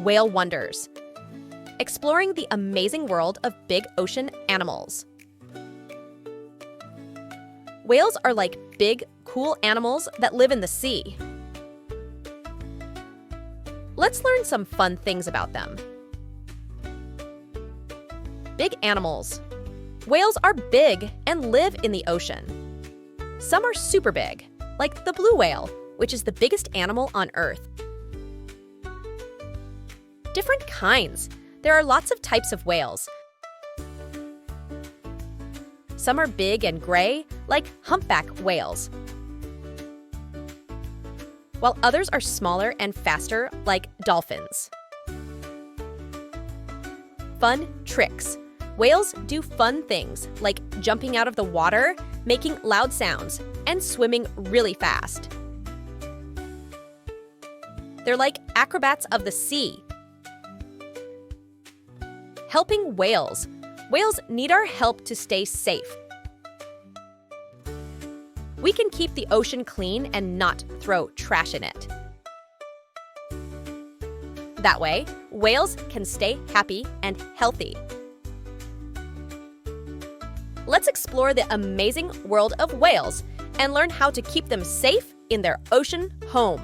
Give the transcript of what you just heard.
Whale Wonders, exploring the amazing world of big ocean animals. Whales are like big, cool animals that live in the sea. Let's learn some fun things about them. Big animals. Whales are big and live in the ocean. Some are super big, like the blue whale, which is the biggest animal on Earth. Different kinds. There are lots of types of whales. Some are big and gray, like humpback whales, while others are smaller and faster, like dolphins. Fun tricks. Whales do fun things, like jumping out of the water, making loud sounds, and swimming really fast. They're like acrobats of the sea. Helping whales. Whales need our help to stay safe. We can keep the ocean clean and not throw trash in it. That way, whales can stay happy and healthy. Let's explore the amazing world of whales and learn how to keep them safe in their ocean home.